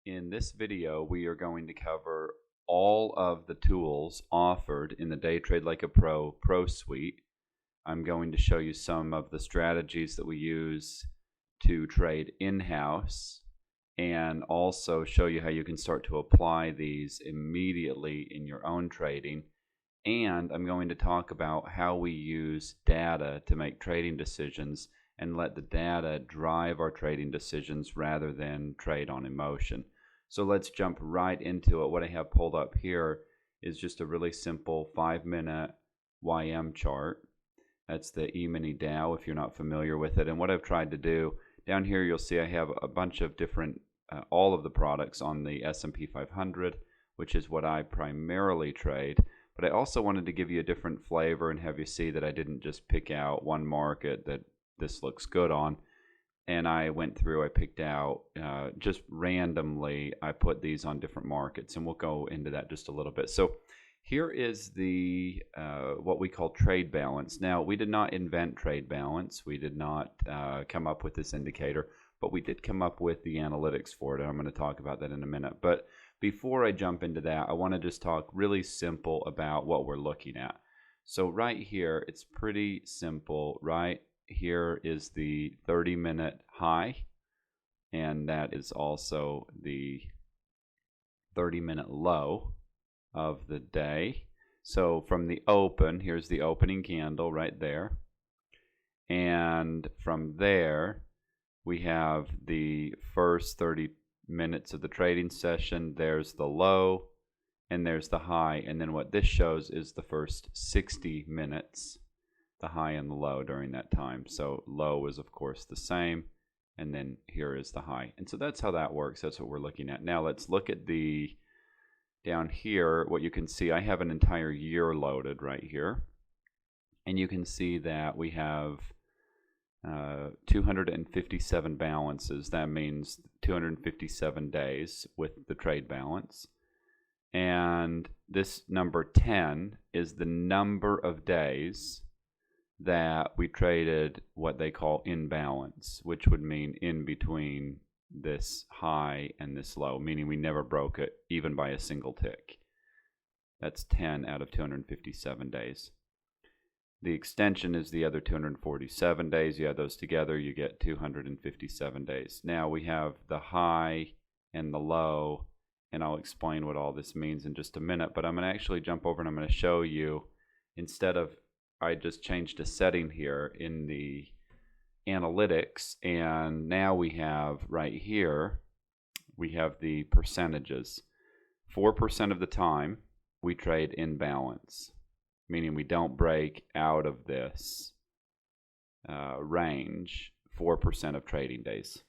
In this video, we are going to cover all of the tools offered in the Day Trade Like a Pro Suite. I'm going to show you some of the strategies that we use to trade in-house and also show you how you can start to apply these immediately in your own trading. And I'm going to talk about how we use data to make trading decisions and let the data drive our trading decisions rather than trade on emotion. So let's jump right into it. What I have pulled up here is just a really simple 5-minute YM chart. That's the E-mini Dow if you're not familiar with it. And what I've tried to do, down here you'll see I have a bunch of different, all of the products on the S&P 500, which is what I primarily trade. But I also wanted to give you a different flavor and have you see that I didn't just pick out one market that this looks good on. And I went through, I picked out, just randomly, I put these on different markets, and we'll go into that just a little bit. So here is the what we call trade balance. Now, we did not invent trade balance. We did not come up with this indicator, but we did come up with the analytics for it, and I'm going to talk about that in a minute. But before I jump into that, I want to just talk really simple about what we're looking at. So right here, it's pretty simple, right? Here is the 30-minute high, and that is also the 30-minute low of the day. So from the open, here's the opening candle right there, and from there we have the first 30 minutes of the trading session. There's the low and there's the high, and then what this shows is the first 60 minutes, the high and the low during that time. So low is of course the same, and then here is the high. And so that's how that works. That's what we're looking at. Now let's look at the down here. What you can see, I have an entire year loaded right here, and you can see that we have 257 balances. That means 257 days with the trade balance. And this number 10 is the number of days that we traded what they call in balance, which would mean in between this high and this low, meaning we never broke it even by a single tick. That's 10 out of 257 days. The extension is the other 247 days. You add those together, you get 257 days. Now we have the high and the low, and I'll explain what all this means in just a minute, but I'm going to actually jump over and I'm going to show you, instead of, I just changed a setting here in the analytics, and now we have right here, we have the percentages. 4% of the time we trade in balance, meaning we don't break out of this range 4% of trading days.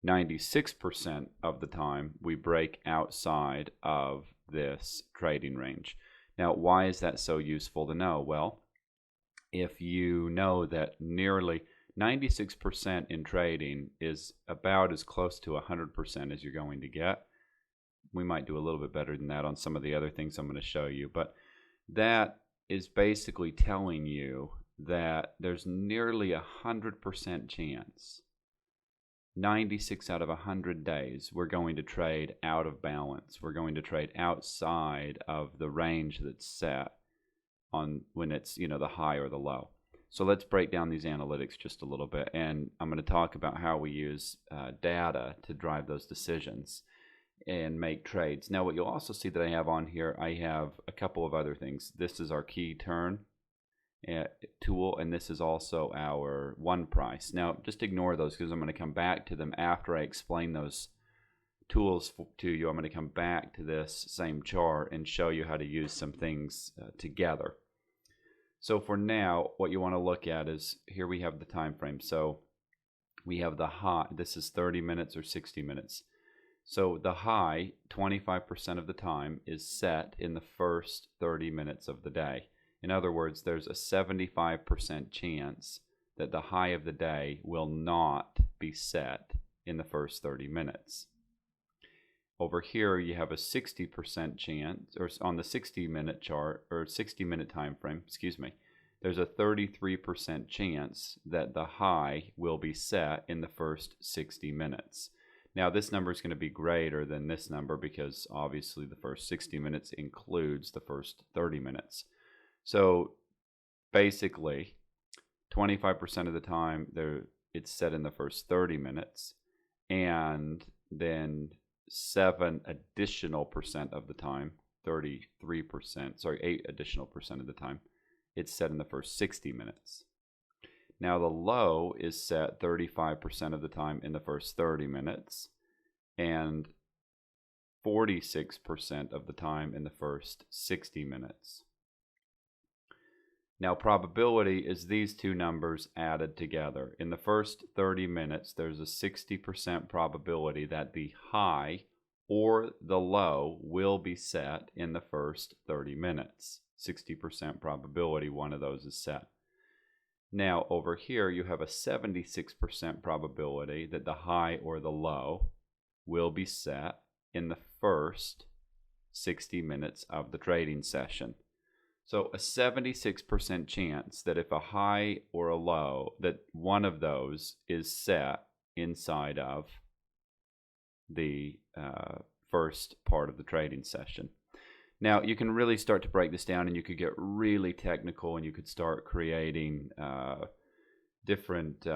96% of the time we break outside of this trading range. Now, why is that so useful to know? Well, if you know that nearly 96% in trading is about as close to 100% as you're going to get, we might do a little bit better than that on some of the other things I'm going to show you, but that is basically telling you that there's nearly 100% chance, 96 out of 100 days, we're going to trade out of balance. We're going to trade outside of the range that's set on when it's, you know, the high or the low. So let's break down these analytics just a little bit, and I'm going to talk about how we use data to drive those decisions and make trades. Now what you'll also see that I have on here, I have a couple of other things. This is our key turn tool, and this is also our one price. Now just ignore those because I'm going to come back to them after I explain those tools to you. I'm going to come back to this same chart and show you how to use some things together. So for now, what you want to look at is, here we have the time frame. So we have the high, this is 30 minutes or 60 minutes. So the high 25% of the time is set in the first 30 minutes of the day. In other words, there's a 75% chance that the high of the day will not be set in the first 30 minutes. Over here you have a 60% chance, or on the 60-minute chart, or 60-minute time frame, excuse me, there's a 33% chance that the high will be set in the first 60 minutes. Now this number is going to be greater than this number because obviously the first 60 minutes includes the first 30 minutes. So basically 25% of the time it's set in the first 30 minutes, and then 7 additional percent of the time, 8 additional percent of the time, it's set in the first 60 minutes. Now the low is set 35% of the time in the first 30 minutes and 46% of the time in the first 60 minutes. Now probability is these two numbers added together. In the first 30 minutes, there's a 60% probability that the high or the low will be set in the first 30 minutes. 60% probability one of those is set. Now over here you have a 76% probability that the high or the low will be set in the first 60 minutes of the trading session. So a 76% chance that if a high or a low, that one of those is set inside of the first part of the trading session. Now you can really start to break this down, and you could get really technical, and you could start creating different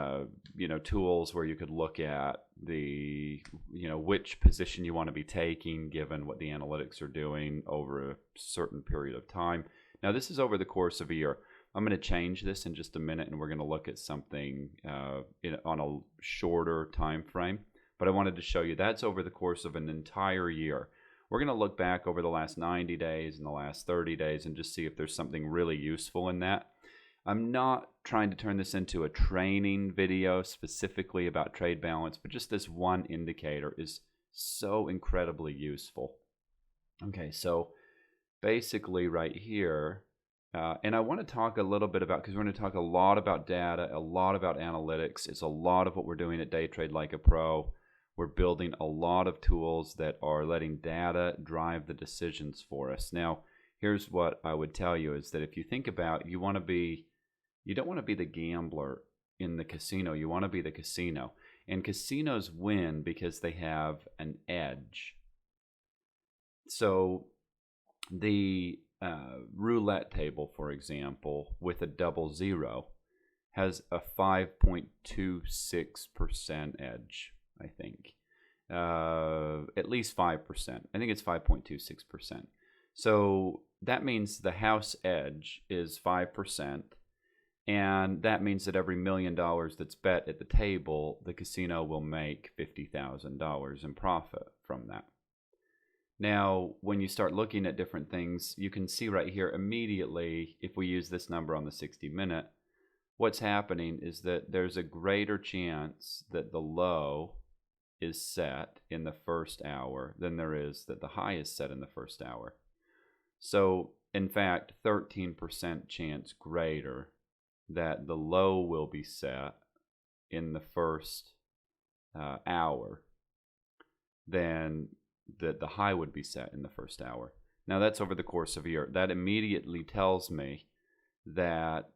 tools where you could look at the which position you want to be taking given what the analytics are doing over a certain period of time. Now this is over the course of a year. I'm going to change this in just a minute, and we're going to look at something on a shorter time frame. But I wanted to show you that's over the course of an entire year. We're going to look back over the last 90 days and the last 30 days and just see if there's something really useful in that. I'm not trying to turn this into a training video specifically about trade balance, but just this one indicator is so incredibly useful. Okay, so basically right here, and I want to talk a little bit about, because we're going to talk a lot about data, a lot about analytics. It's a lot of what we're doing at Day Trade Like a Pro. We're building a lot of tools that are letting data drive the decisions for us. Now, here's what I would tell you is that if you think about, you don't want to be the gambler in the casino. You want to be the casino. And casinos win because they have an edge. So the roulette table, for example, with a double zero has a 5.26% edge, I think. At least 5%. I think it's 5.26%. So that means the house edge is 5%. And that means that every $1 million that's bet at the table, the casino will make $50,000 in profit from that. Now, when you start looking at different things, you can see right here immediately, if we use this number on the 60-minute, what's happening is that there's a greater chance that the low is set in the first hour than there is that the high is set in the first hour. So, in fact, 13% chance greater that the low will be set in the first hour than that the high would be set in the first hour. Now that's over the course of a year. That immediately tells me that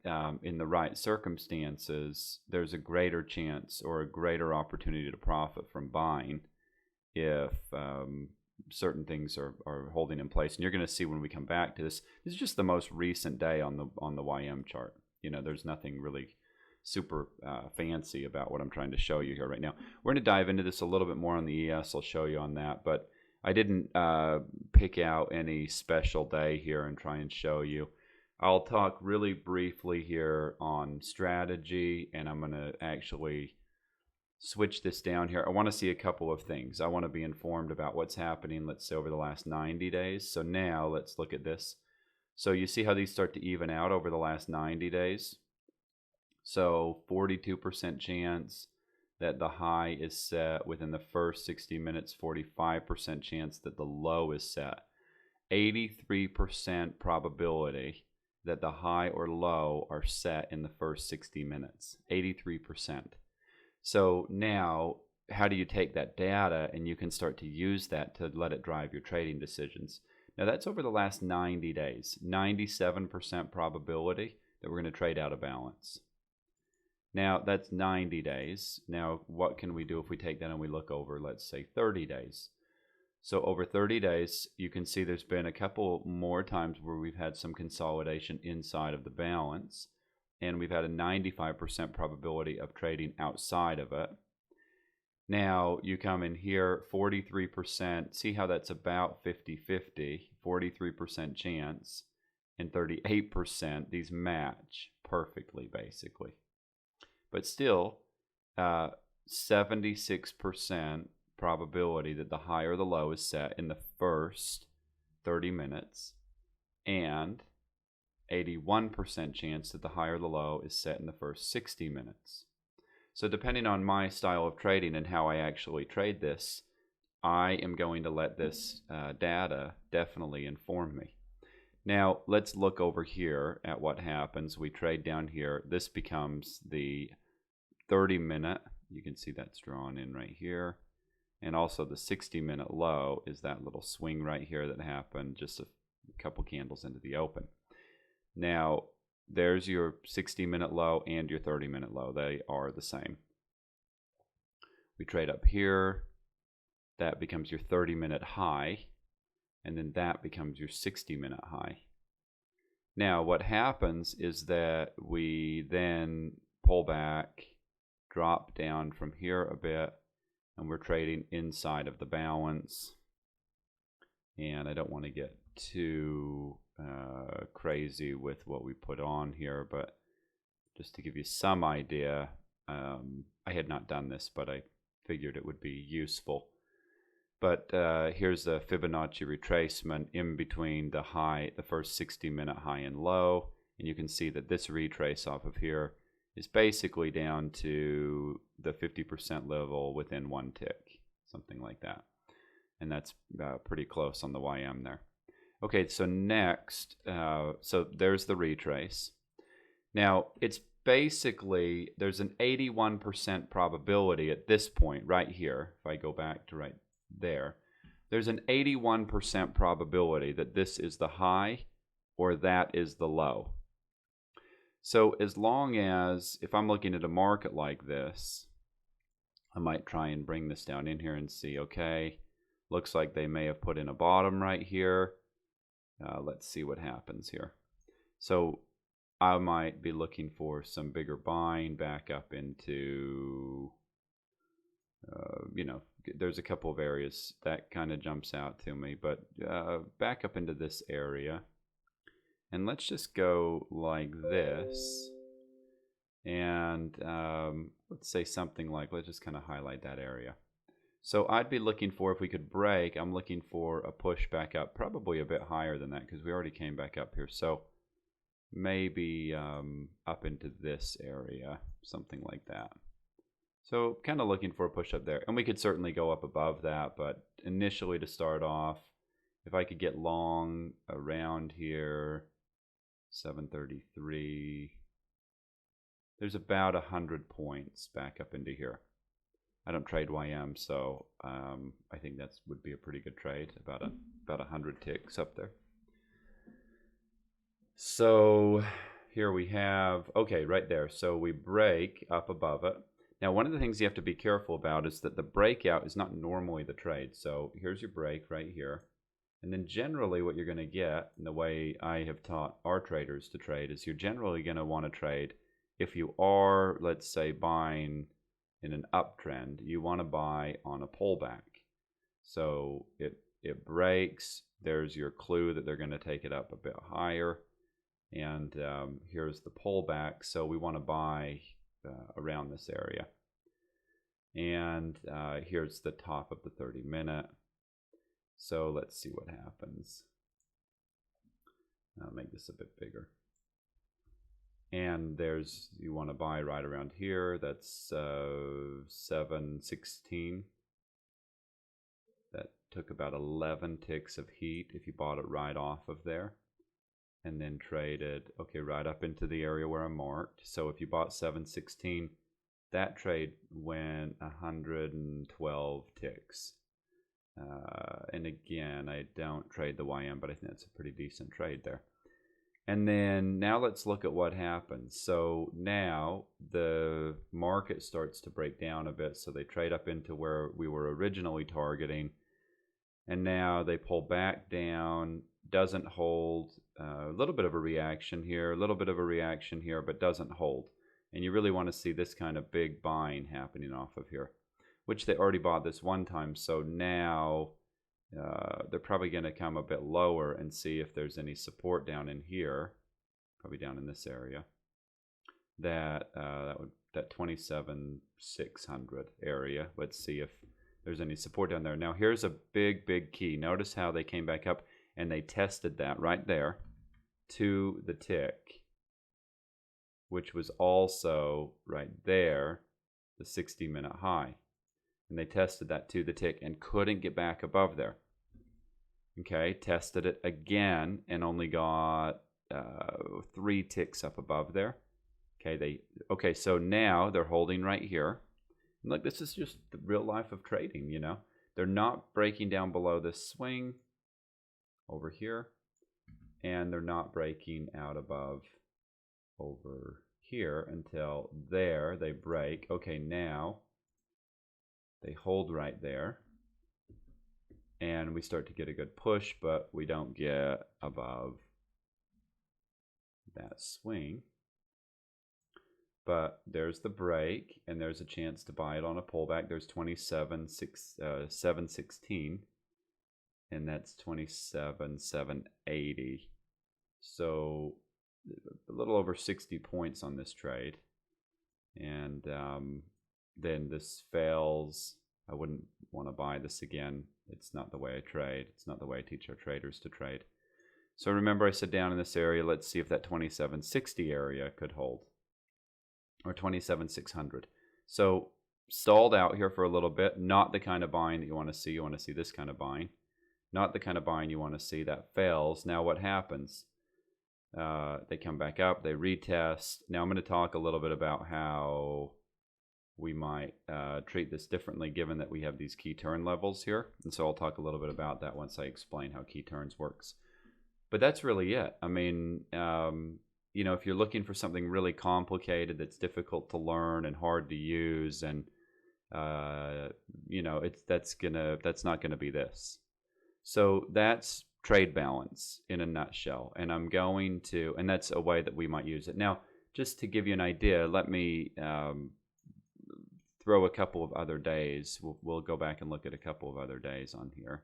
in the right circumstances, there's a greater chance or a greater opportunity to profit from buying if certain things are holding in place. And you're going to see when we come back to this. This is just the most recent day on the YM chart. There's nothing really super fancy about what I'm trying to show you here right now. We're going to dive into this a little bit more on the ES. I'll show you on that, but I didn't pick out any special day here and try and show you. I'll talk really briefly here on strategy, and I'm going to actually switch this down here. I want to see a couple of things. I want to be informed about what's happening, let's say, over the last 90 days. So now let's look at this. So you see how these start to even out over the last 90 days? So 42% chance that the high is set within the first 60 minutes, 45% chance that the low is set, 83% probability that the high or low are set in the first 60 minutes, 83%. So now, how do you take that data and you can start to use that to let it drive your trading decisions? Now that's over the last 90 days, 97% probability that we're going to trade out of balance. Now that's 90 days. Now what can we do if we take that and we look over, let's say 30 days? So over 30 days, you can see there's been a couple more times where we've had some consolidation inside of the balance, and we've had a 95% probability of trading outside of it. Now you come in here, 43%, see how that's about 50-50, 43% chance, and 38%, these match perfectly basically. But still, 76% probability that the high or the low is set in the first 30 minutes, and 81% chance that the high or the low is set in the first 60 minutes. So depending on my style of trading and how I actually trade this, I am going to let this data definitely inform me. Now let's look over here at what happens. We trade down here. This becomes the 30-minute. You can see that's drawn in right here. And also the 60-minute low is that little swing right here that happened just a couple candles into the open. Now, there's your 60-minute low and your 30-minute low. They are the same. We trade up here. That becomes your 30-minute high. And then that becomes your 60-minute high. Now, what happens is that we then pull back, drop down from here a bit, and we're trading inside of the balance. And I don't want to get too crazy with what we put on here, but just to give you some idea, I had not done this, but I figured it would be useful. But here's the Fibonacci retracement in between the high, the first 60-minute high and low, and you can see that this retrace off of here is basically down to the 50% level within one tick, something like that. And that's pretty close on the YM there. Okay, so next, so there's the retrace. Now, it's basically, there's an 81% probability at this point right here. If I go back to right there, there's an 81% probability that this is the high or that is the low. So as long as, if I'm looking at a market like this, I might try and bring this down in here and see, okay, looks like they may have put in a bottom right here. Let's see what happens here. So I might be looking for some bigger buying back up into, you know, there's a couple of areas that kind of jumps out to me, but back up into this area. And let's just go like this. And let's say something like, let's just kind of highlight that area. So I'd be looking for, if we could break, I'm looking for a push back up, probably a bit higher than that because we already came back up here. So maybe up into this area, something like that. So kind of looking for a push up there. And we could certainly go up above that, but initially to start off, if I could get long around here, 733, there's about 100 points back up into here. I don't trade YM, so I think that would be a pretty good trade, about 100 ticks up there. So here we have, okay, right there. So we break up above it. Now, one of the things you have to be careful about is that the breakout is not normally the trade. So here's your break right here. And then generally what you're going to get, and the way I have taught our traders to trade, is you're generally going to want to trade, if you are, let's say, buying in an uptrend, you want to buy on a pullback. So it breaks, there's your clue that they're going to take it up a bit higher. And here's the pullback, so we want to buy around this area. And here's the top of the 30-minute. So let's see what happens. I'll make this a bit bigger. And there's, you want to buy right around here. That's 716. That took about 11 ticks of heat if you bought it right off of there. And then traded, okay, right up into the area where I marked. So if you bought 716, that trade went 112 ticks. And again, I don't trade the YM, but I think that's a pretty decent trade there. And then now let's look at what happens. So now the market starts to break down a bit. So they trade up into where we were originally targeting. And now they pull back down, doesn't hold, a little bit of a reaction here, a little bit of a reaction here, but doesn't hold. And you really want to see this kind of big buying happening off of here, which they already bought this one time. So now they're probably going to come a bit lower and see if there's any support down in here, probably down in this area, that 27,600 area. Let's see if there's any support down there. Now here's a big key. Notice how they came back up and they tested that right there to the tick, which was also right there, the 60-minute high. And they tested that to the tick and couldn't get back above there. Okay, tested it again and only got 3 ticks up above there. Okay, so now they're holding right here. And look, this is just the real life of trading, you know. They're not breaking down below this swing over here, and they're not breaking out above over here until there they break. Okay, now they hold right there. And we start to get a good push, but we don't get above that swing. But there's the break, and there's a chance to buy it on a pullback. There's 27,716, and that's 27,780. So a little over 60 points on this trade. And then this fails. I wouldn't want to buy this again. It's not the way I trade. It's not the way I teach our traders to trade. So remember I said down in this area, let's see if that 2760 area could hold. Or 27,600. So stalled out here for a little bit. Not the kind of buying that you want to see. You want to see this kind of buying. Not the kind of buying you want to see. That fails. Now what happens? They come back up. They retest. Now I'm going to talk a little bit about how we might treat this differently given that we have these key turn levels here. And so I'll talk a little bit about that once I explain how key turns works. But that's really it. I mean, you know, if you're looking for something really complicated that's difficult to learn and hard to use, and you know, that's not gonna be this. So that's trade balance in a nutshell. And and that's a way that we might use it. Now, just to give you an idea, let me throw a couple of other days. We'll go back and look at a couple of other days on here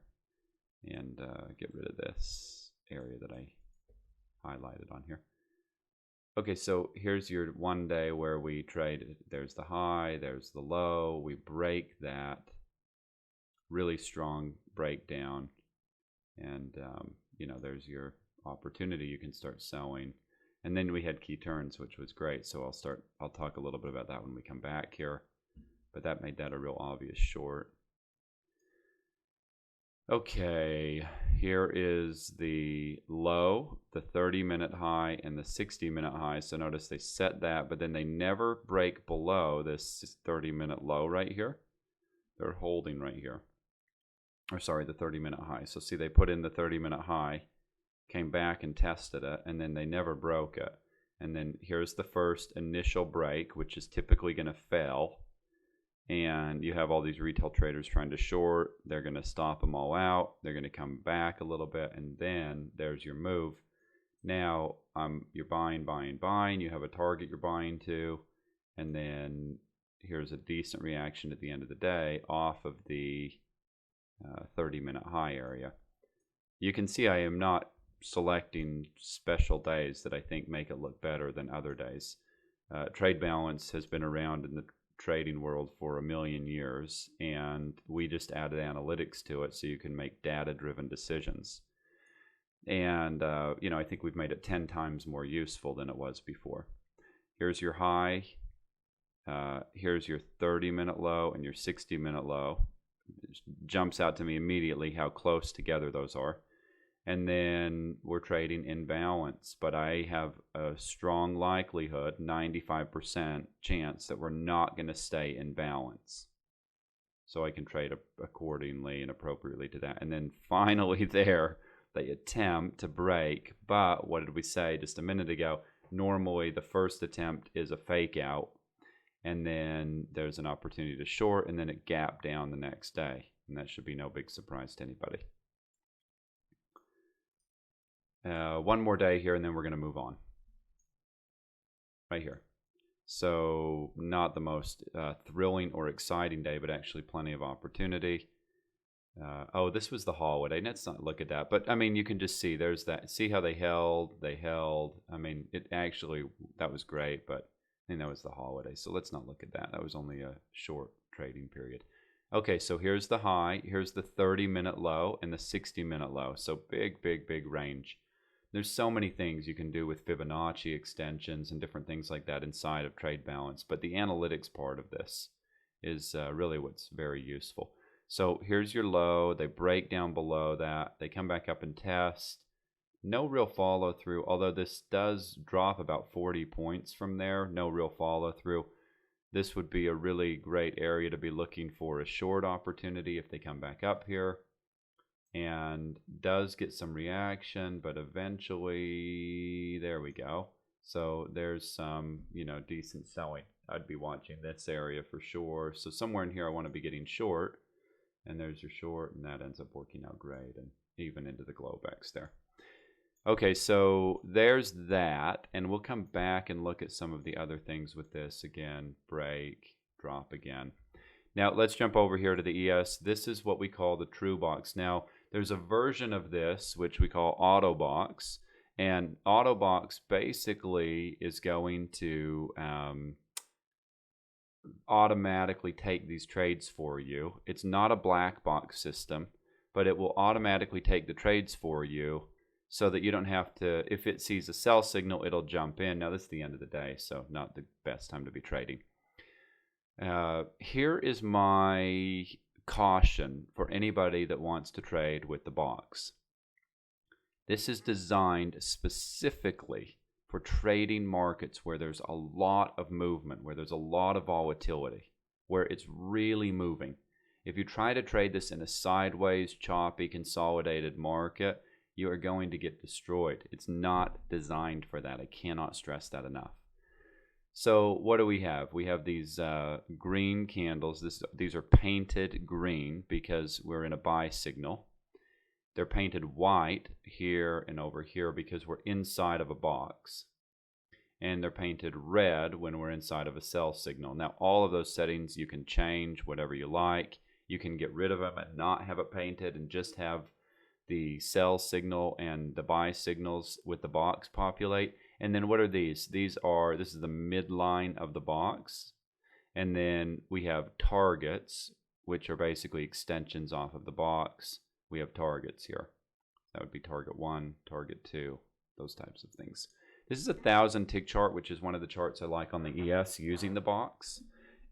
and get rid of this area that I highlighted on here. Okay, so here's your one day where we trade. There's the high, there's the low. We break that really strong breakdown, and you know, there's your opportunity. You can start selling. And then we had key turns, which was great. So I'll talk a little bit about that when we come back here. But that made that a real obvious short. Okay, here is the low, the 30-minute high, and the 60-minute high. So notice they set that, but then they never break below this 30-minute low right here. They're holding right here. Or sorry, the 30-minute high. So see, they put in the 30-minute high, came back and tested it, and then they never broke it. And then here's the first initial break, which is typically going to fail. And you have all these retail traders trying to short. They're going to stop them all out. They're going to come back a little bit, and then there's your move. Now you're buying. You have a target you're buying to, and then here's a decent reaction at the end of the day off of the 30-minute high area. You can see I am not selecting special days that I think make it look better than other days. Trade balance has been around in the trading world for 1 million years, and we just added analytics to it so you can make data-driven decisions. And you know, I think we've made it 10 times more useful than it was before. Here's your high, here's your 30-minute low and your 60-minute low. It jumps out to me immediately how close together those are. And then we're trading in balance, but I have a strong likelihood, 95% chance, that we're not going to stay in balance. So I can trade accordingly and appropriately to that. And then finally there, they attempt to break, but what did we say just a minute ago? Normally the first attempt is a fake out, and then there's an opportunity to short, and then it gap down the next day, and that should be no big surprise to anybody. One more day here, and then we're going to move on. Right here. So not the most thrilling or exciting day, but actually plenty of opportunity. Oh, this was the holiday. Let's not look at that. But, I mean, you can just see there's that. See how they held. I mean, it actually, that was great, but I think that was the holiday. So let's not look at that. That was only a short trading period. Okay, so here's the high. Here's the 30-minute low and the 60-minute low. So big, big, big range. There's so many things you can do with Fibonacci extensions and different things like that inside of trade balance. But the analytics part of this is really what's very useful. So here's your low. They break down below that. They come back up and test. No real follow through, although this does drop about 40 points from there. No real follow through. This would be a really great area to be looking for a short opportunity if they come back up here. And does get some reaction, but eventually, there we go. So there's some, decent selling. I'd be watching this area for sure. So somewhere in here I want to be getting short. And there's your short, and that ends up working out great, and even into the Globex there. Okay, so there's that, and we'll come back and look at some of the other things with this. Again, break, drop again. Now let's jump over here to the ES. This is what we call the true box. Now there's a version of this which we call auto box, and auto box basically is going to automatically take these trades for you. It's not a black box system, but it will automatically take the trades for you so that you don't have to, if it sees a sell signal, it'll jump in. Now this is the end of the day, so not the best time to be trading. Here is my caution for anybody that wants to trade with the box. This is designed specifically for trading markets where there's a lot of movement, where there's a lot of volatility, where it's really moving. If you try to trade this in a sideways, choppy, consolidated market, you are going to get destroyed. It's not designed for that. I cannot stress that enough. So what do we have? We have these green candles. These are painted green because we're in a buy signal. They're painted white here and over here because we're inside of a box. And they're painted red when we're inside of a sell signal. Now, all of those settings you can change whatever you like. You can get rid of them and not have it painted and just have the sell signal and the buy signals with the box populate. And then what are these? This is the midline of the box. And then we have targets, which are basically extensions off of the box. We have targets here. That would be target 1, target 2, those types of things. This is a 1,000 tick chart, which is one of the charts I like on the ES using the box.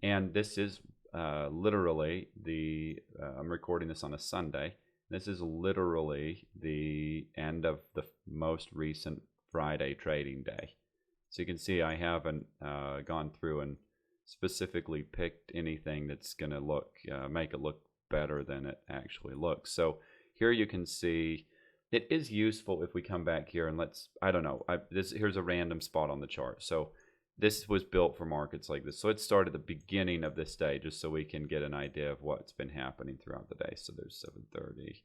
And this is literally I'm recording this on a Sunday. This is literally the end of the most recent Friday trading day. So you can see I haven't gone through and specifically picked anything that's going to make it look better than it actually looks. So here you can see it is useful if we come back here and here's a random spot on the chart. So this was built for markets like this. So let's start at the beginning of this day just so we can get an idea of what's been happening throughout the day. So there's 7:30.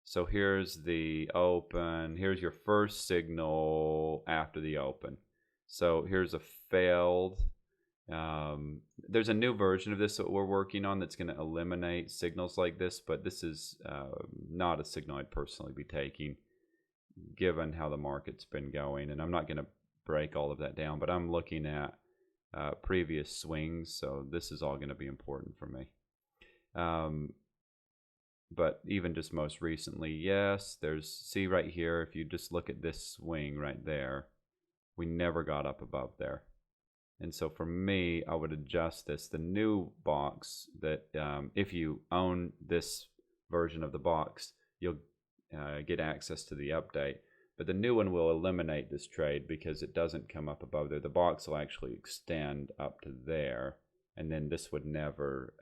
So here's the open. Here's your first signal after the open. So here's a failed. There's a new version of this that we're working on that's going to eliminate signals like this, but this is not a signal I'd personally be taking given how the market's been going. And I'm not going to break all of that down, but I'm looking at previous swings, so this is all going to be important for me. But even just most recently, yes, see right here, if you just look at this swing right there, we never got up above there. And so for me, I would adjust this. The new box that if you own this version of the box, you'll get access to the update. But the new one will eliminate this trade because it doesn't come up above there. The box will actually extend up to there, and then this would never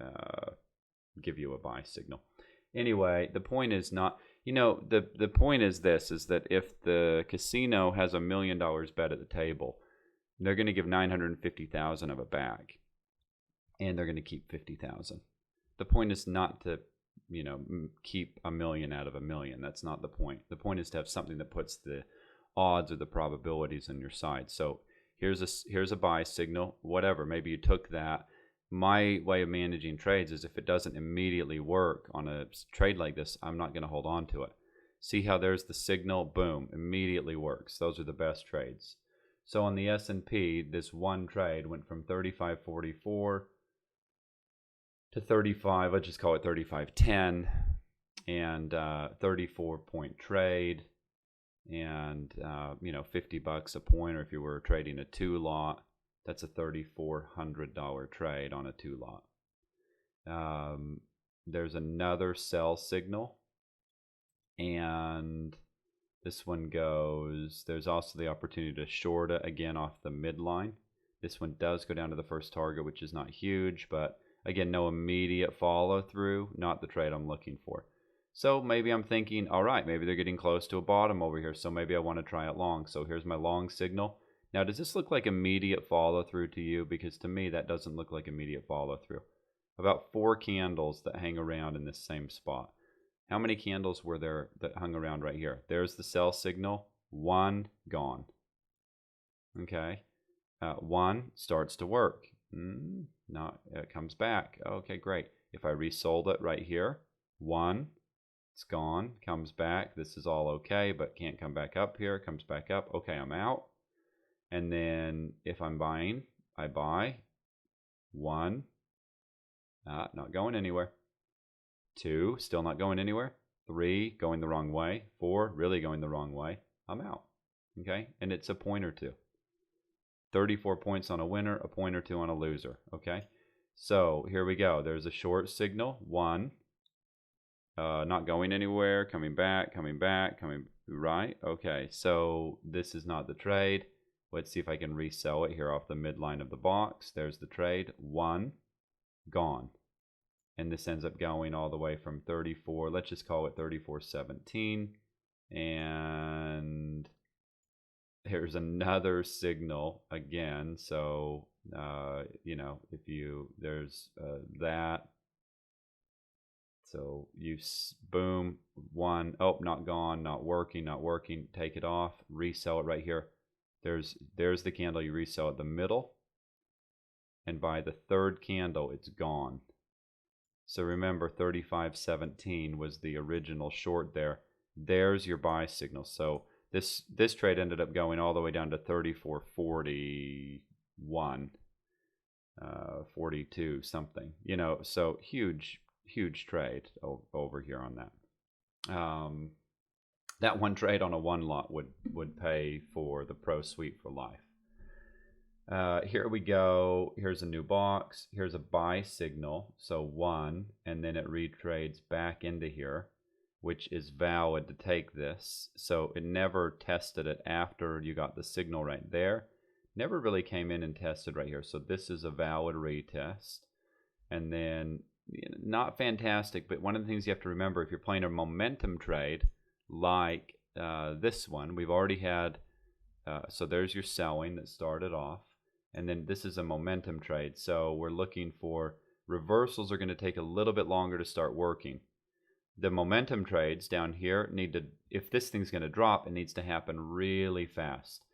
give you a buy signal. Anyway, the point is not, the point is this, is that if the casino has $1 million bet at the table, they're going to give 950,000 of it back, and they're going to keep 50,000. The point is not to, keep $1 million out of $1 million. That's not the point. The point is to have something that puts the odds or the probabilities on your side. So here's a buy signal, whatever. Maybe you took that. My way of managing trades is if it doesn't immediately work on a trade like this, I'm not going to hold on to it. See how there's the signal, boom, immediately works. Those are the best trades. So on the S&P, this one trade went from 35.44 to 35, let's just call it 35.10, and 34-point trade, and $50 a point, or if you were trading a 2-lot, that's a $3,400 trade on a 2-lot. There's another sell signal, and this one goes, there's also the opportunity to short it again off the midline. This one does go down to the first target, which is not huge, but again, no immediate follow through, not the trade I'm looking for. So maybe I'm thinking, all right, maybe they're getting close to a bottom over here, so maybe I want to try it long. So here's my long signal. Now, does this look like immediate follow through to you? Because to me, that doesn't look like immediate follow through. About 4 candles that hang around in this same spot. How many candles were there that hung around right here? There's the sell signal. 1, gone. Okay. 1 starts to work. No, it comes back. Okay, great. If I resold it right here, 1, it's gone, comes back. This is all okay, but can't come back up here. Comes back up. Okay, I'm out. And then if I'm buying, I buy. 1, not going anywhere. 2, still not going anywhere. 3, going the wrong way. 4, really going the wrong way. I'm out. Okay, and it's a point or two. 34 points on a winner, a point or two on a loser. Okay, so here we go. There's a short signal. 1, not going anywhere, coming back, coming right. Okay, so this is not the trade. Let's see if I can resell it here off the midline of the box. There's the trade. 1, gone. And this ends up going all the way from 34, let's just call it 34.17. And here's another signal again. So, if you, there's that. So you boom, 1, oh, not gone, not working, take it off, resell it right here. There's the candle, you resell it the middle. And by the 3rd candle, it's gone. So remember, 35.17 was the original short there. There's your buy signal. So this trade ended up going all the way down to 34.41, 42 something. So huge trade over here on that. That one trade on a 1-lot would pay for the Pro Suite for life. Here we go. Here's a new box. Here's a buy signal. So 1, and then it retrades back into here, which is valid to take this. So it never tested it after you got the signal right there. Never really came in and tested right here. So this is a valid retest. And then, not fantastic, but one of the things you have to remember, if you're playing a momentum trade like this one, we've already had, so there's your selling that started off. And then this is a momentum trade. So we're looking for reversals are going to take a little bit longer to start working. The momentum trades down here need to, if this thing's going to drop, it needs to happen really fast.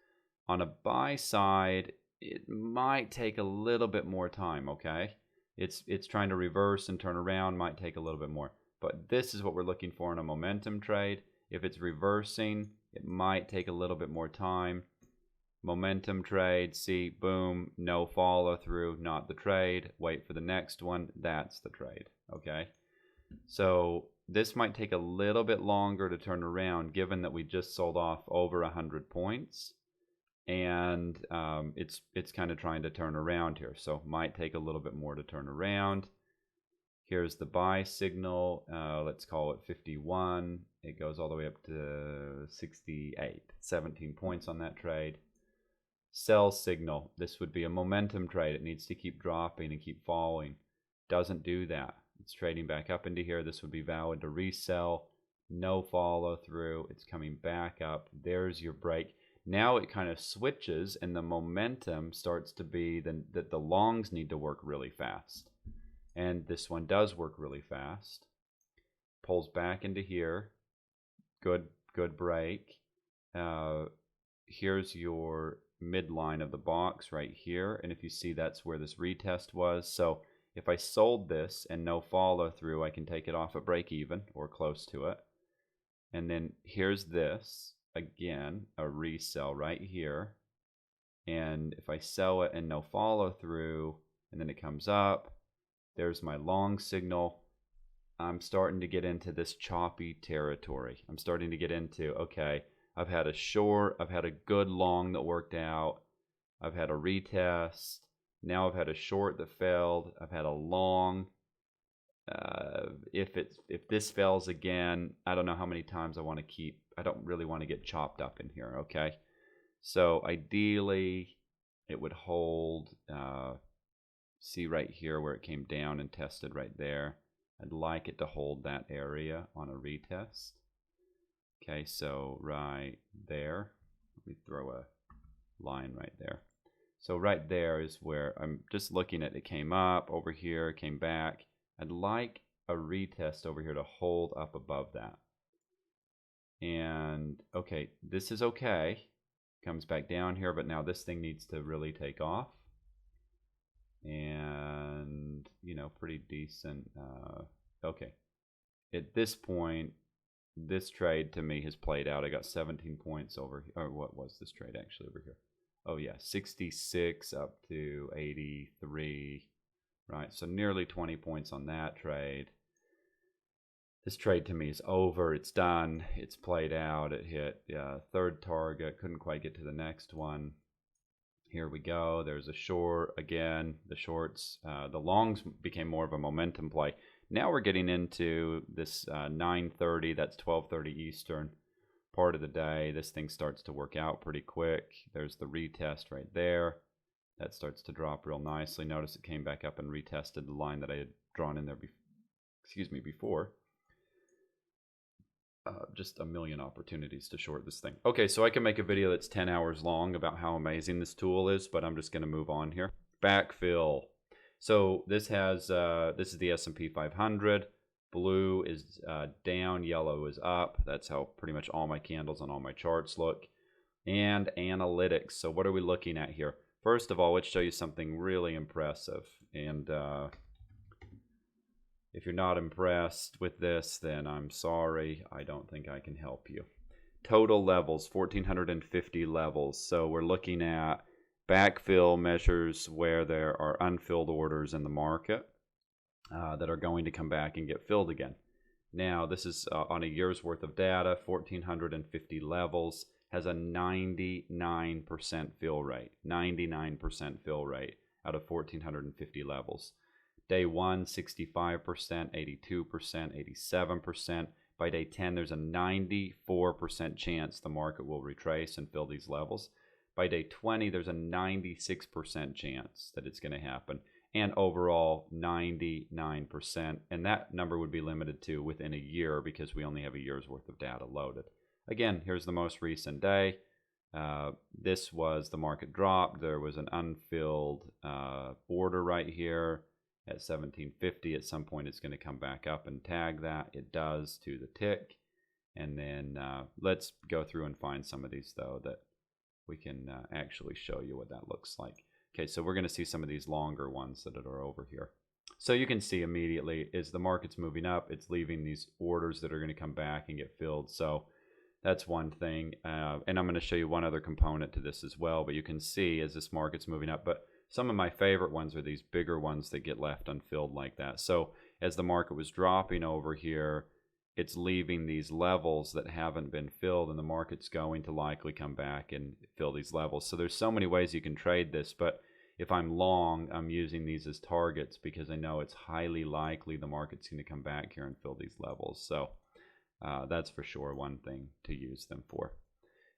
On a buy side, it might take a little bit more time, okay? It's trying to reverse and turn around, might take a little bit more. But this is what we're looking for in a momentum trade. If it's reversing, it might take a little bit more time. Momentum trade, see, boom, no follow through, not the trade. Wait for the next one, that's the trade, okay? So this might take a little bit longer to turn around given that we just sold off over 100 points. And it's kind of trying to turn around here. So might take a little bit more to turn around. Here's the buy signal. Let's call it 51. It goes all the way up to 68. 17 points on that trade. Sell signal. This would be a momentum trade. It needs to keep dropping and keep falling. Doesn't do that. It's trading back up into here. This would be valid to resell. No follow through. It's coming back up. There's your break. Now it kind of switches, and the momentum starts to be that the longs need to work really fast. And this one does work really fast. Pulls back into here. Good break. Here's your midline of the box right here. And if you see, that's where this retest was. So if I sold this and no follow through, I can take it off at break even or close to it. And then here's this, again, a resell right here. And if I sell it and no follow through, and then it comes up, there's my long signal. I'm starting to get into this choppy territory. I'm starting to get into, okay, I've had a short, I've had a good long that worked out, I've had a retest, now I've had a short that failed, I've had a long. If this fails again, I don't know how many times I want to keep. I don't really want to get chopped up in here, okay? So ideally, it would hold, see right here where it came down and tested right there. I'd like it to hold that area on a retest. Okay, so right there, let me throw a line right there. So right there is where I'm just looking at it. Came up over here, came back. I'd like a retest over here to hold up above that. And okay, this is okay. Comes back down here, but now this thing needs to really take off. And, you know, pretty decent. Okay. At this point, this trade to me has played out. I got 17 points over here. Or what was this trade actually over here? Oh yeah, 66 up to 83. Right, so nearly 20 points on that trade. This trade to me is over. It's done. It's played out. It hit third target. Couldn't quite get to the next one. Here we go. There's a short again. The shorts, the longs became more of a momentum play. Now we're getting into this 9:30. That's 12:30 Eastern part of the day. This thing starts to work out pretty quick. There's the retest right there. That starts to drop real nicely. Notice it came back up and retested the line that I had drawn in there before. Just a million opportunities to short this thing. Okay, so I can make a video that's 10 hours long about how amazing this tool is, but I'm just going to move on here. Backfill. So this has this is the S&P 500. Blue is down, yellow is up. That's how pretty much all my candles on all my charts look. And analytics. So what are we looking at here? First of all, let's show you something really impressive. And if you're not impressed with this, then I'm sorry. I don't think I can help you. Total levels, 1,450 levels. So we're looking at backfill measures where there are unfilled orders in the market that are going to come back and get filled again. Now, this is on a year's worth of data, 1,450 levels. Has a 99% fill rate. 99% fill rate out of 1,450 levels. Day 1, 65%, 82%, 87%. By day 10, there's a 94% chance the market will retrace and fill these levels. By day 20, there's a 96% chance that it's going to happen. And overall, 99%. And that number would be limited to within a year because we only have a year's worth of data loaded. Again, here's the most recent day. This was the market drop. There was an unfilled order right here at 1750. At some point, it's going to come back up and tag that. It does to the tick. And then let's go through and find some of these, though, that we can actually show you what that looks like. Okay, so we're going to see some of these longer ones that are over here. So you can see immediately as the market's moving up, it's leaving these orders that are going to come back and get filled. So that's one thing. And I'm going to show you one other component to this as well. But you can see as this market's moving up. But some of my favorite ones are these bigger ones that get left unfilled like that. So as the market was dropping over here, it's leaving these levels that haven't been filled, and the market's going to likely come back and fill these levels. So there's so many ways you can trade this, but if I'm long, I'm using these as targets because I know it's highly likely the market's going to come back here and fill these levels. So that's for sure one thing to use them for.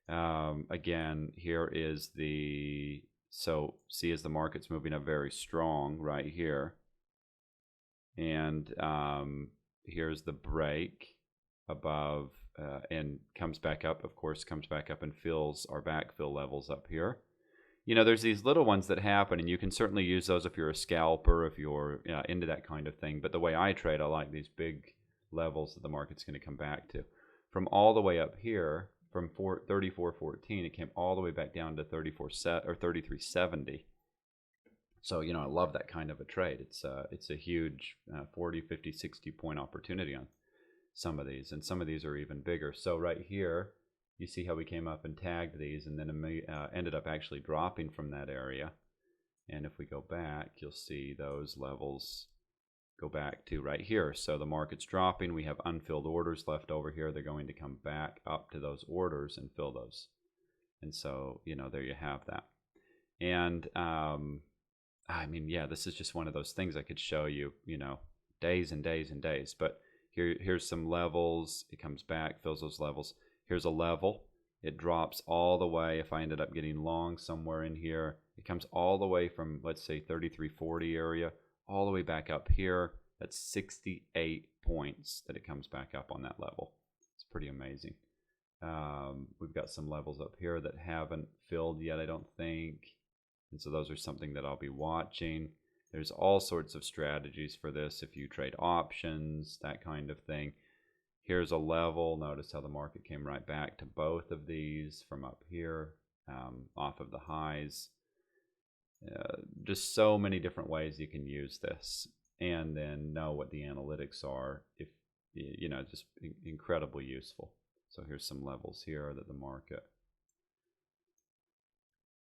Again, here is the, so see as the market's moving up very strong right here, And here's the break above and comes back up, of course, comes back up and fills our backfill levels up here. You know, there's these little ones that happen, and you can certainly use those if you're a scalper, if you're into that kind of thing. But the way I trade, I like these big levels that the market's going to come back to. From all the way up here, from 34.14, it came all the way back down to 33.70. So, you know, I love that kind of a trade. It's a huge 40, 50, 60 point opportunity on some of these, and some of these are even bigger. So right here, you see how we came up and tagged these, and then ended up actually dropping from that area. And if we go back, you'll see those levels go back to right here. So the market's dropping. We have unfilled orders left over here. They're going to come back up to those orders and fill those. And so, you know, there you have that. And I mean, yeah, this is just one of those things I could show you, you know, days and days and days. But here's some levels. It comes back, fills those levels. Here's a level. It drops all the way. If I ended up getting long somewhere in here, it comes all the way from, let's say, 33.40 area, all the way back up here. That's 68 points that it comes back up on that level. It's pretty amazing. We've got some levels up here that haven't filled yet, I don't think. And so those are something that I'll be watching. There's all sorts of strategies for this if you trade options, that kind of thing. Here's a level. Notice how the market came right back to both of these from up here, off of the highs. Just so many different ways you can use this, and then know what the analytics are. If you know, just incredibly useful. So here's some levels here that the market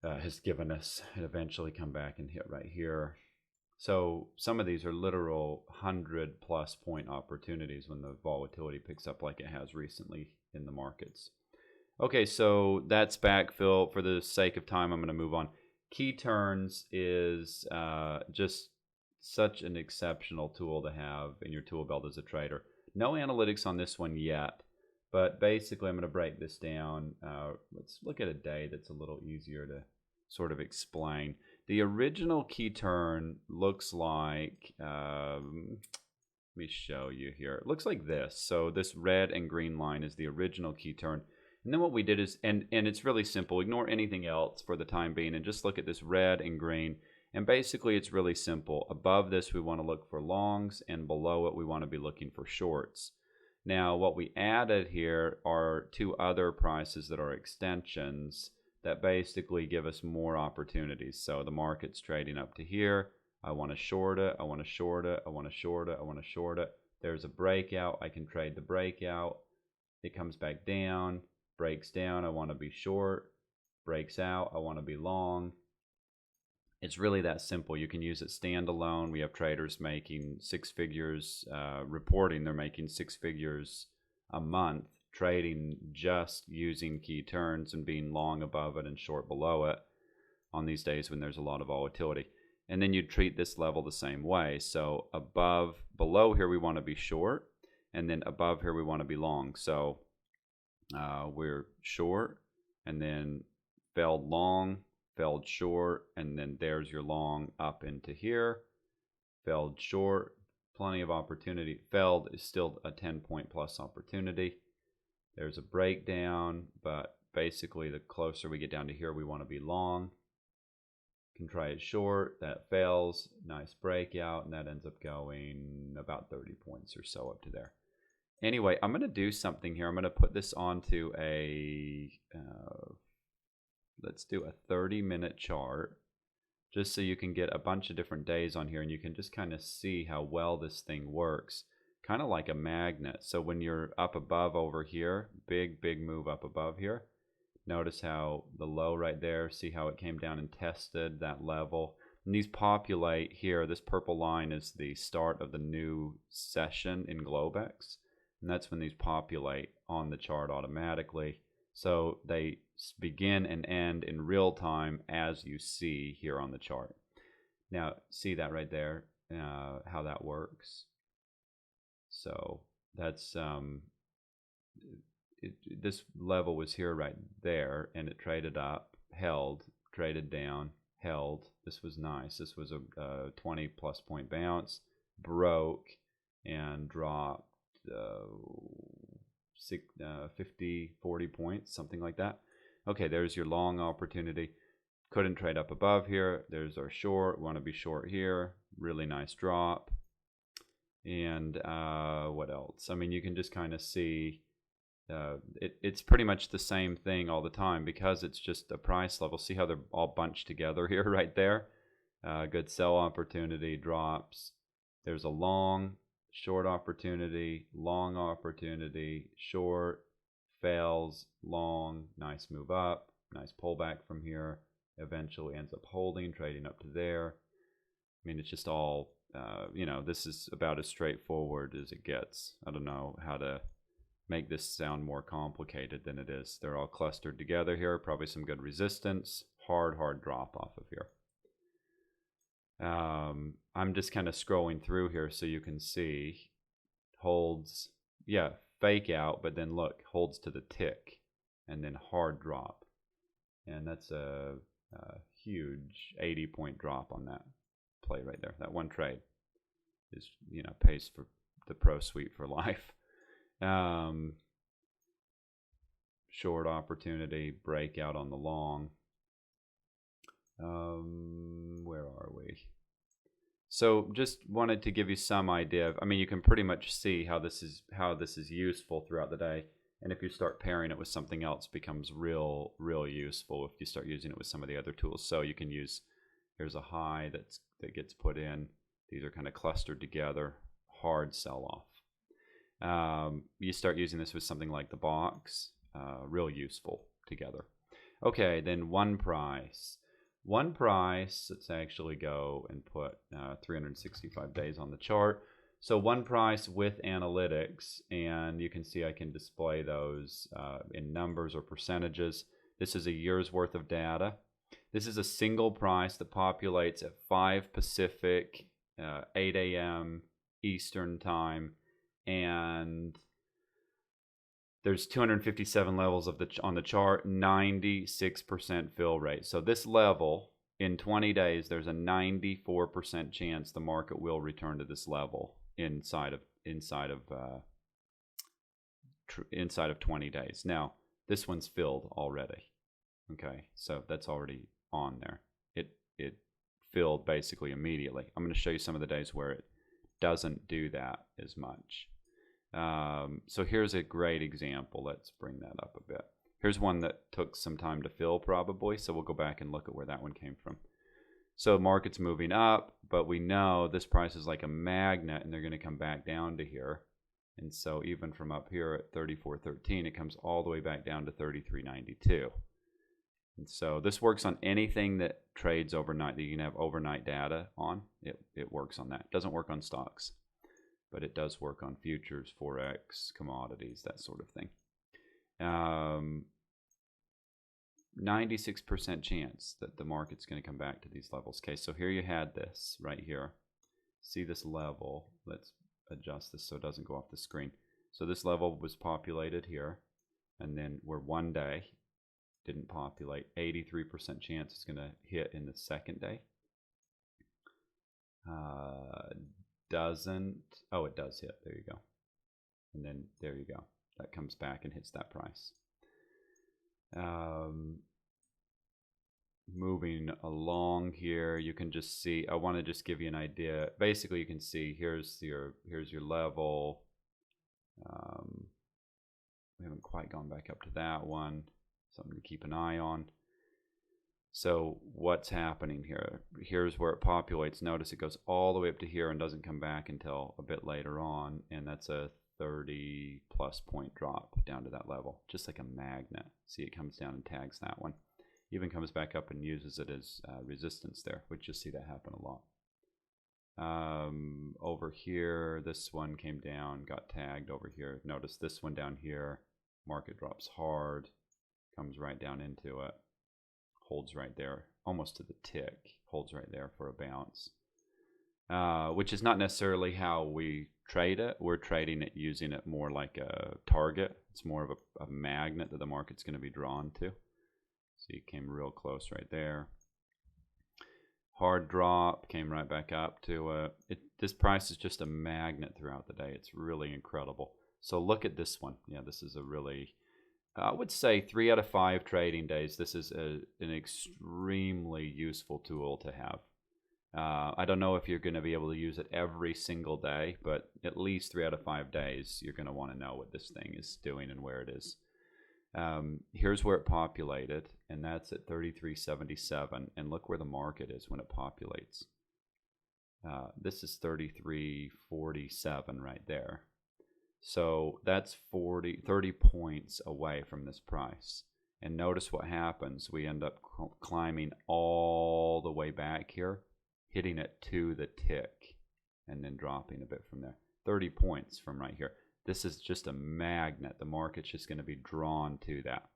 has given us, and eventually come back and hit right here. So some of these are literal 100+ point opportunities when the volatility picks up like it has recently in the markets. Okay, so that's backfill. For the sake of time, I'm going to move on. Key turns is just such an exceptional tool to have in your tool belt as a trader. No analytics on this one yet, but basically I'm going to break this down. Let's look at a day that's a little easier to sort of explain. The original key turn looks like, let me show you here. It looks like this. So this red and green line is the original key turn. And then what we did is, and it's really simple, ignore anything else for the time being and just look at this red and green. And basically it's really simple. Above this we want to look for longs, and below it we want to be looking for shorts. Now what we added here are two other prices that are extensions that basically give us more opportunities. So the market's trading up to here. I want to short it, I want to short it, I want to short it, I want to short it. There's a breakout, I can trade the breakout. It comes back down, breaks down, I want to be short, breaks out, I want to be long. It's really that simple. You can use it standalone. We have traders making six figures, reporting they're making six figures a month, trading just using key turns and being long above it and short below it on these days when there's a lot of volatility. And then you treat this level the same way. So below here we want to be short, and then above here we want to be long. So we're short, and then failed long, failed short, and then there's your long up into here, failed short, plenty of opportunity. Failed is still a 10-point plus opportunity. There's a breakdown, but basically the closer we get down to here, we want to be long. Can try it short, that fails, nice breakout, and that ends up going about 30 points or so up to there. Anyway, I'm going to do something here. I'm going to put this onto a, let's do a 30-minute chart, just so you can get a bunch of different days on here, and you can just kind of see how well this thing works. Kind of like a magnet. So when you're up above over here, big move up above here. Notice how the low right there, see how it came down and tested that level. And these populate here. This purple line is the start of the new session in Globex. And that's when these populate on the chart automatically. So they begin and end in real time as you see here on the chart. Now, see that right there, how that works. So that's this level was here right there, and it traded up, held, traded down, held. This was nice. This was a 20+ point bounce, broke and dropped 50, 40 points, something like that. Okay, there's your long opportunity. Couldn't trade up above here. There's our short. Want to be short here. Really nice drop. And what else? I mean, you can just kind of see it's pretty much the same thing all the time because it's just a price level. See how they're all bunched together here right there? Good sell opportunity, drops. There's a long, short opportunity, long opportunity, short, fails, long, nice move up, nice pullback from here, eventually ends up holding, trading up to there. I mean, it's just all, you know, this is about as straightforward as it gets. I don't know how to make this sound more complicated than it is. They're all clustered together here, probably some good resistance, hard drop off of here. I'm just kind of scrolling through here so you can see holds, yeah, fake out, but then look, holds to the tick and then hard drop. And that's a huge 80-point drop on that play right there. That one trade is, you know, pays for the pro suite for life. Short opportunity, breakout on the long. Where are we? So just wanted to give you some idea of, I mean, you can pretty much see how this is useful throughout the day. And if you start pairing it with something else, it becomes real useful if you start using it with some of the other tools. So you can use, here's a high that gets put in. These are kind of clustered together, hard sell off. You start using this with something like the box, real useful together. Okay, then one price. One price, let's actually go and put 365 days on the chart. So one price with analytics, and you can see I can display those in numbers or percentages. This is a year's worth of data. This is a single price that populates at 5 Pacific, 8 a.m. Eastern time, and there's 257 levels on the chart, 96% fill rate. So this level, in 20 days, there's a 94% chance the market will return to this level inside of 20 days. Now, this one's filled already. Okay, so that's already on there. It filled basically immediately. I'm going to show you some of the days where it doesn't do that as much. So here's a great example. Let's bring that up a bit. Here's one that took some time to fill probably, so we'll go back and look at where that one came from. So market's moving up, but we know this price is like a magnet and they're going to come back down to here. And so even from up here at 34.13, it comes all the way back down to 33.92. And so this works on anything that trades overnight, that you can have overnight data on. It works on that. It doesn't work on stocks, but it does work on futures, forex, commodities, that sort of thing. 96% chance that the market's going to come back to these levels. Okay, so here you had this right here. See this level. Let's adjust this so it doesn't go off the screen. So this level was populated here, and then we're one day, didn't populate. 83% chance it's going to hit in the second day. Doesn't, oh, it does hit. There you go. And then there you go. That comes back and hits that price. Moving along here, you can just see, I want to just give you an idea. Basically, you can see here's your level. We haven't quite gone back up to that one. Something to keep an eye on. So what's happening here? Here's where it populates. Notice it goes all the way up to here and doesn't come back until a bit later on, and that's a 30+ point drop down to that level, just like a magnet. See, it comes down and tags that one. Even comes back up and uses it as resistance there, which you'll see that happen a lot. Over here, this one came down, got tagged over here. Notice this one down here, market drops hard, comes right down into it, holds right there, almost to the tick, holds right there for a bounce. Which is not necessarily how we trade it. We're trading it using it more like a target. It's more of a magnet that the market's going to be drawn to. So you came real close right there. hard drop, came right back up to this price is just a magnet throughout the day. It's really incredible. So look at this one. Yeah, this is a really, I would say 3 out of 5 trading days, this is an extremely useful tool to have. I don't know if you're going to be able to use it every single day, but at least 3 out of 5 days, you're going to want to know what this thing is doing and where it is. Here's where it populated, and that's at 33.77. And look where the market is when it populates. This is 33.47 right there. So that's 30 points away from this price. And notice what happens. We end up climbing all the way back here, hitting it to the tick, and then dropping a bit from there. 30 points from right here. This is just a magnet. The market's just going to be drawn to that.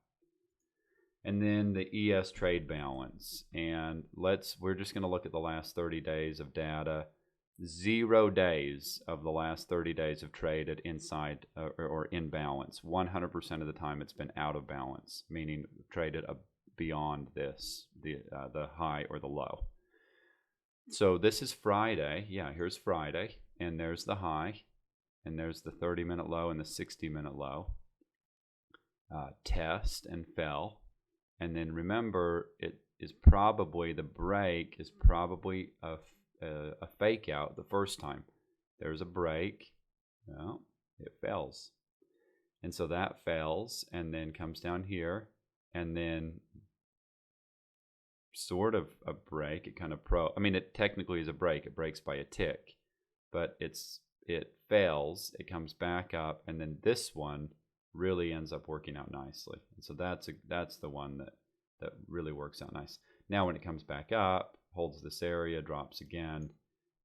And then the ES trade balance. And we're just going to look at the last 30 days of data. 0 days of the last 30 days have traded inside or in balance. 100% of the time it's been out of balance, meaning traded beyond this, the high or the low. So this is Friday. Yeah, here's Friday, and there's the high, and there's the 30-minute low and the 60-minute low. Test and fell, and then remember, it is probably, the break is probably a fake out the first time. There's a break. Well, it fails, and so that fails, and then comes down here, and then sort of a break. It kind of it technically is a break. It breaks by a tick, but it fails. It comes back up, and then this one really ends up working out nicely. And so that's the one that really works out nice. Now when it comes back up, holds this area, drops again.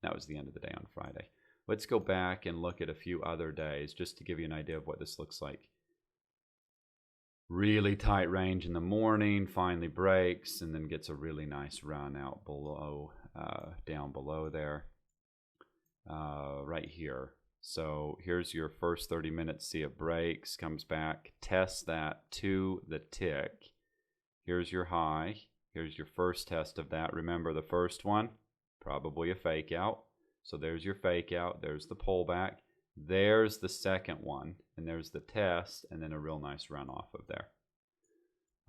That was the end of the day on Friday. Let's go back and look at a few other days just to give you an idea of what this looks like. Really tight range in the morning, finally breaks, and then gets a really nice run out below, down below there, right here. So here's your first 30 minutes. See, it breaks, comes back, tests that to the tick. Here's your high. Here's your first test of that. Remember the first one, probably a fake out. So there's your fake out. There's the pullback. There's the second one, and there's the test, and then a real nice run off of there.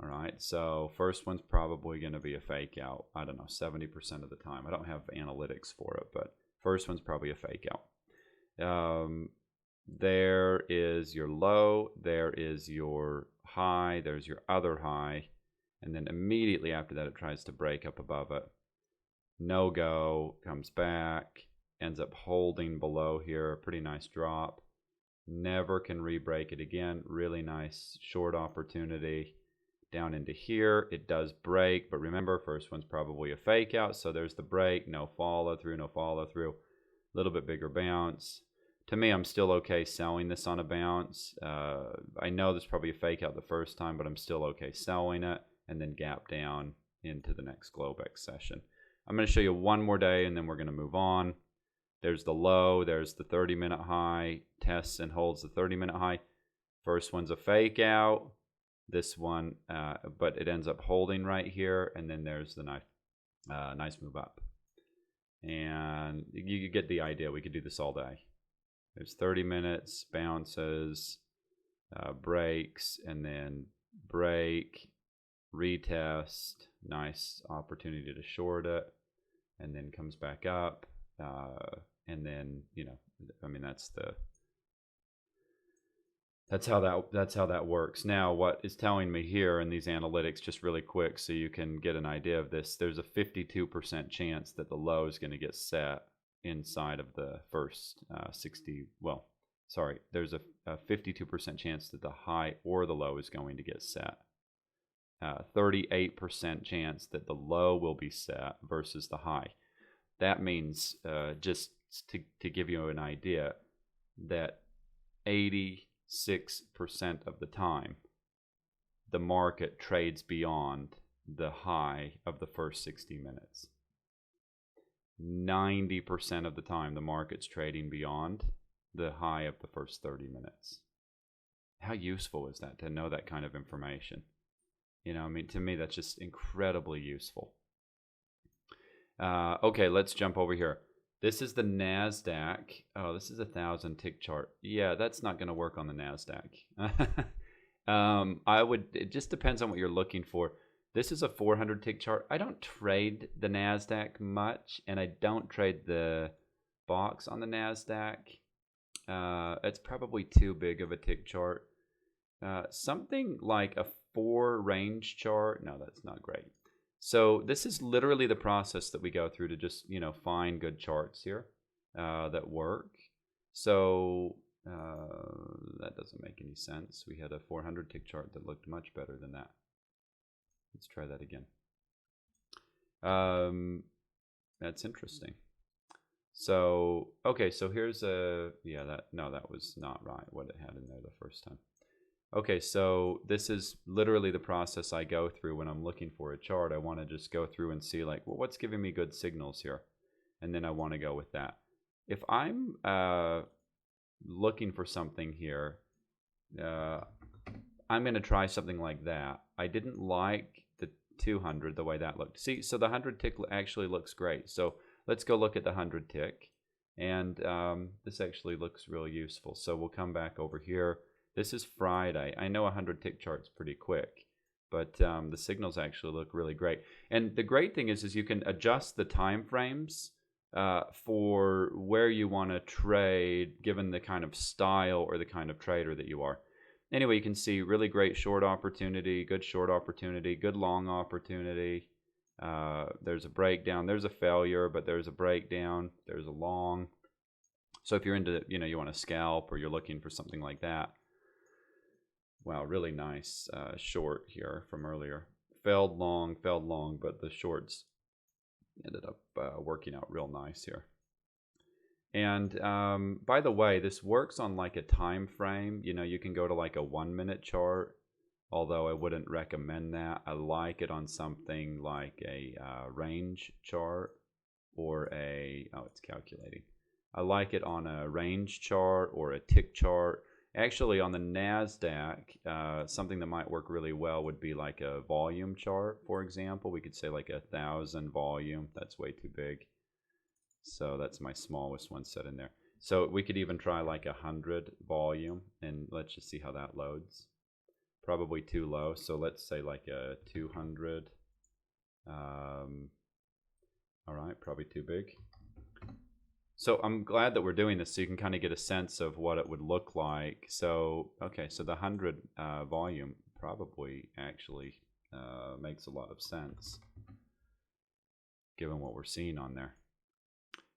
All right, so first one's probably going to be a fake out. I don't know, 70% of the time. I don't have analytics for it, but first one's probably a fake out. There is your low. There is your high. There's your other high. And then immediately after that, it tries to break up above it. No go, comes back, ends up holding below here, a pretty nice drop. Never can re-break it again. Really nice short opportunity. Down into here, it does break, but remember, first one's probably a fake out, so there's the break, no follow through, no follow through. A little bit bigger bounce. To me, I'm still okay selling this on a bounce. I know there's probably a fake out the first time, but I'm still okay selling it, and then gap down into the next Globex session. I'm going to show you one more day, and then we're going to move on. There's the low. There's the 30-minute high. Tests and holds the 30-minute high. First one's a fake out. This one, but it ends up holding right here, and then there's the nice move up. And you get the idea. We could do this all day. There's 30 minutes, bounces, breaks, and then break, retest, nice opportunity to short it, and then comes back up, and then, that's how that works. Now, what is telling me here in these analytics, just really quick, so you can get an idea of this, there's a 52% chance that the low is going to get set inside of the first 60. Well, sorry, there's a 52% chance that the high or the low is going to get set. 38% chance that the low will be set versus the high. That means, just to give you an idea, that 86% of the time the market trades beyond the high of the first 60 minutes. 90% of the time the market's trading beyond the high of the first 30 minutes. How useful is that to know that kind of information? To me, that's just incredibly useful. Okay, let's jump over here. This is the NASDAQ. Oh, this is a 1,000 tick chart. Yeah, that's not going to work on the NASDAQ. It just depends on what you're looking for. This is a 400 tick chart. I don't trade the NASDAQ much, and I don't trade the box on the NASDAQ. It's probably too big of a tick chart. Something like a 4 range chart. No, that's not great. So this is literally the process that we go through to just, find good charts here that work. So that doesn't make any sense. We had a 400 tick chart that looked much better than that. Let's try that again. That's interesting. So, okay, so here's that was not right, what it had in there the first time. Okay, so this is literally the process I go through when I'm looking for a chart. I want to just go through and see, like, well, what's giving me good signals here? And then I want to go with that. If I'm looking for something here, I'm going to try something like that. I didn't like the 200, the way that looked. See, so the 100 tick actually looks great. So let's go look at the 100 tick. And this actually looks really useful. So we'll come back over here. This is Friday. I know 100 tick chart's pretty quick, but the signals actually look really great. And the great thing is you can adjust the time frames for where you want to trade, given the kind of style or the kind of trader that you are. Anyway, you can see really great short opportunity, good long opportunity. There's a breakdown. There's a failure, but there's a breakdown. There's a long. So if you're into, you want to scalp or you're looking for something like that. Wow, really nice short here from earlier. Failed long, but the shorts ended up working out real nice here. And by the way, this works on like a time frame. You can go to like a 1 minute chart, although I wouldn't recommend that. I like it on something like a range chart or it's calculating. I like it on a range chart or a tick chart. Actually, on the NASDAQ, something that might work really well would be like a volume chart, for example. We could say like 1,000 volume. That's way too big. So that's my smallest one set in there. So we could even try like 100 volume, and let's just see how that loads. Probably too low, so let's say like a 200. All right, probably too big. So I'm glad that we're doing this so you can kind of get a sense of what it would look like. So, okay, so the 100 volume probably actually makes a lot of sense given what we're seeing on there.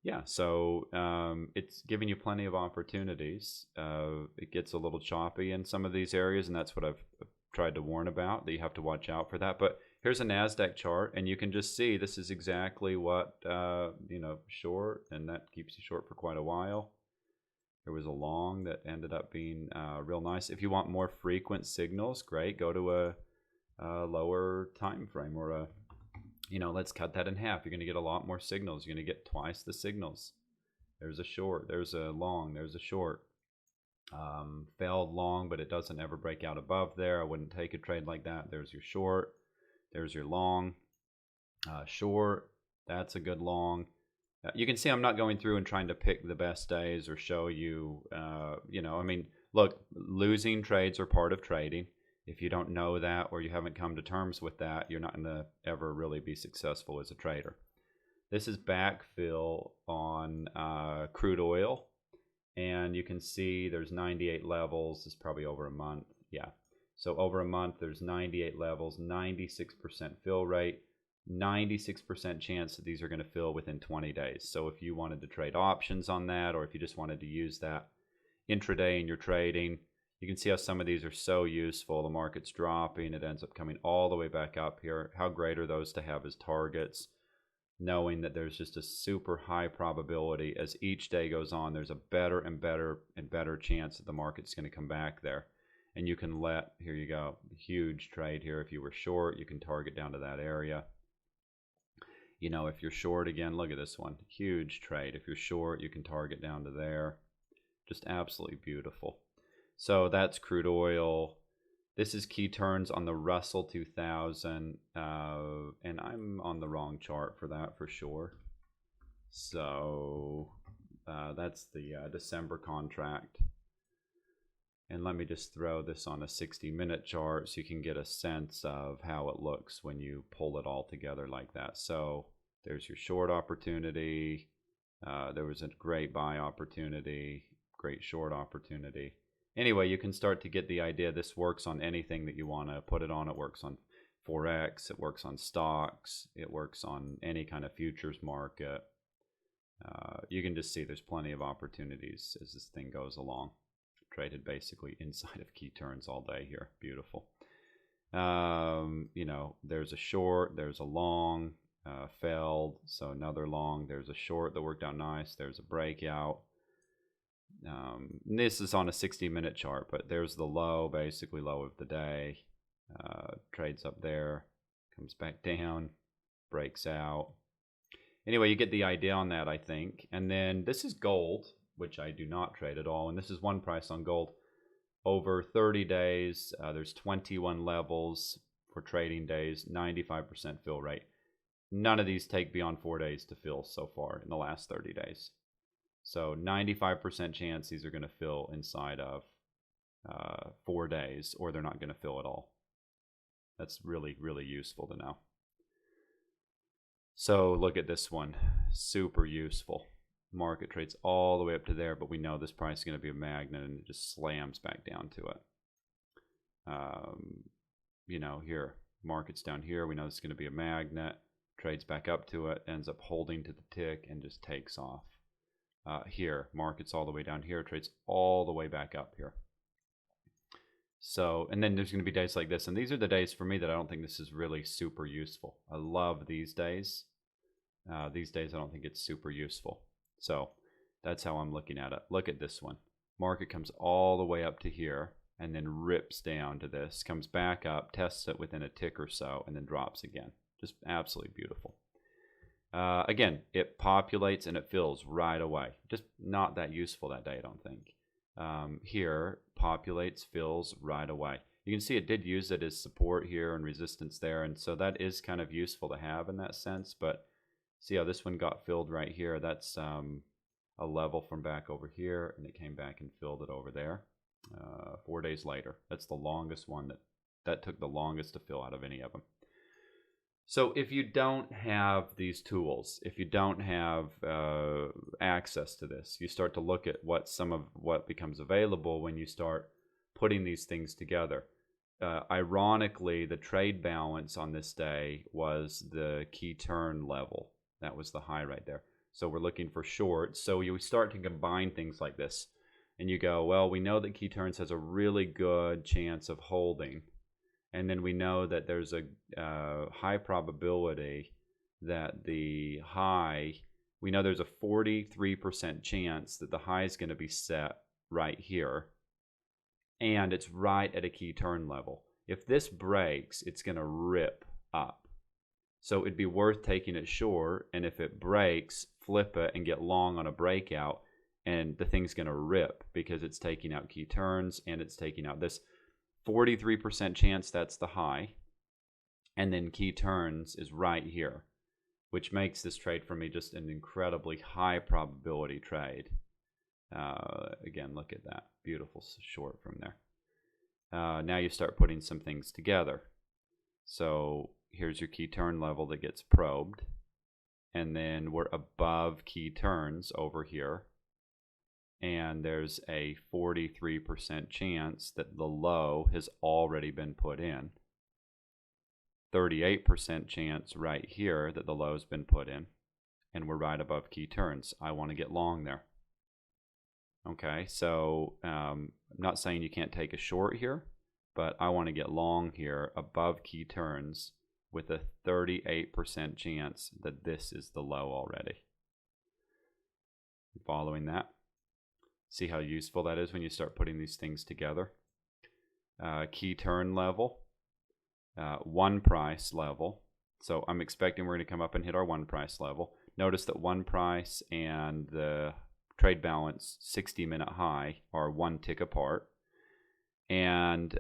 Yeah, so it's giving you plenty of opportunities. It gets a little choppy in some of these areas, and that's what I've tried to warn about, that you have to watch out for that. But here's a NASDAQ chart, and you can just see this is exactly what, short, and that keeps you short for quite a while. There was a long that ended up being real nice. If you want more frequent signals, great, go to a lower time frame or a, let's cut that in half. You're going to get a lot more signals. You're going to get twice the signals. There's a short, there's a long, there's a short. Failed long, but it doesn't ever break out above there. I wouldn't take a trade like that. There's your short. There's your long. Short, that's a good long. You can see I'm not going through and trying to pick the best days or show you, look, losing trades are part of trading. If you don't know that or you haven't come to terms with that, you're not going to ever really be successful as a trader. This is Backfill on crude oil. And you can see there's 98 levels. It's probably over a month. Yeah. So over a month, there's 98 levels, 96% fill rate, 96% chance that these are going to fill within 20 days. So if you wanted to trade options on that, or if you just wanted to use that intraday in your trading, you can see how some of these are so useful. The market's dropping. It ends up coming all the way back up here. How great are those to have as targets? Knowing that there's just a super high probability as each day goes on, there's a better and better and better chance that the market's going to come back there. And you can here you go, huge trade here. If you were short, you can target down to that area. If you're short, again, look at this one, huge trade. If you're short, you can target down to there. Just absolutely beautiful. So that's crude oil. This is key turns on the Russell 2000, and I'm on the wrong chart for that for sure. So that's the December contract. And let me just throw this on a 60-minute chart so you can get a sense of how it looks when you pull it all together like that. So there's your short opportunity. There was a great buy opportunity, great short opportunity. Anyway, you can start to get the idea. This works on anything that you want to put it on. It works on Forex. It works on stocks. It works on any kind of futures market. You can just see there's plenty of opportunities as this thing goes along. Traded basically inside of key turns all day here. Beautiful. You know, there's a short, there's a long, failed, so another long. There's a short that worked out nice. There's a breakout. This is on a 60-minute chart, but there's the low, basically low of the day. Trades up there, comes back down, breaks out. Anyway, you get the idea on that, I think. And then this is gold, which I do not trade at all. And this is one price on gold. Over 30 days, there's 21 levels for trading days, 95% fill rate. None of these take beyond 4 days to fill so far in the last 30 days. So 95% chance these are going to fill inside of 4 days, or they're not going to fill at all. That's really, really useful to know. So look at this one, super useful. Market trades all the way up to there, but we know this price is going to be a magnet and it just slams back down to it. You know, here, market's down here. We know this is going to be a magnet. Trades back up to it, ends up holding to the tick and just takes off. Here, market's all the way down here. Trades all the way back up here. So, and then there's going to be days like this. And these are the days for me that I don't think this is really super useful. I love these days. These days I don't think it's super useful. So that's how I'm looking at it. Look at this one. Market comes all the way up to here and then rips down to this, comes back up, tests it within a tick or so, and then drops again. Just absolutely beautiful. Again, it populates and it fills right away. Just not that useful that day, I don't think. Here, populates, fills right away. You can see it did use it as support here and resistance there, and so that is kind of useful to have in that sense, but see how this one got filled right here? That's a level from back over here, and it came back and filled it over there 4 days later. That's the longest one that took the longest to fill out of any of them. So if you don't have these tools, if you don't have access to this, you start to look at what some of what becomes available when you start putting these things together. Ironically, the trade balance on this day was the key turn level. That was the high right there. So we're looking for shorts. So you start to combine things like this. And you go, well, we know that key turns has a really good chance of holding. And then we know that there's a high probability that the high, we know there's a 43% chance that the high is going to be set right here. And it's right at a key turn level. If this breaks, it's going to rip up. So it'd be worth taking it short, and if it breaks, flip it and get long on a breakout, and the thing's going to rip because it's taking out key turns and it's taking out this 43% chance that's the high, and then key turns is right here, which makes this trade for me just an incredibly high probability trade. Again, look at that. Beautiful short from there. Now you start putting some things together. So here's your key turn level that gets probed, and then we're above key turns over here, and there's a 43% chance that the low has already been put in, 38% chance right here that the low's been put in, and we're right above key turns. I want to get long there. Okay, so I'm not saying you can't take a short here, but I want to get long here above key turns with a 38% chance that this is the low already. Following that? See how useful that is when you start putting these things together. Key turn level, one price level. So I'm expecting we're going to come up and hit our one price level. Notice that one price and the trade balance 60-minute high are one tick apart. And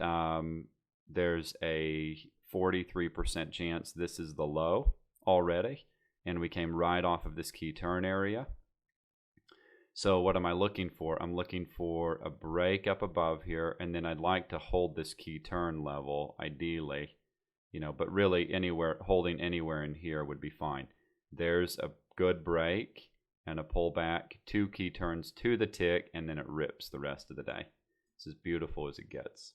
there's a 43% chance this is the low already, and we came right off of this key turn area. So what am I looking for? I'm looking for a break up above here, and then I'd like to hold this key turn level ideally, but really holding anywhere in here would be fine. There's a good break and a pullback, 2 key turns to the tick, and then it rips the rest of the day. It's as beautiful as it gets.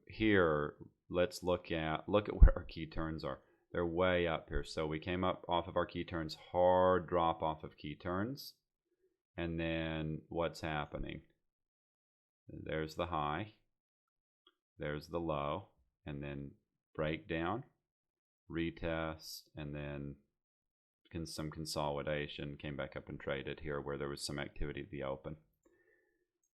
Here, let's look at where our key turns are. They're way up here. So we came up off of our key turns, hard drop off of key turns, and then what's happening? There's the high, there's the low, and then breakdown, retest, and then some consolidation, came back up and traded here where there was some activity at the open.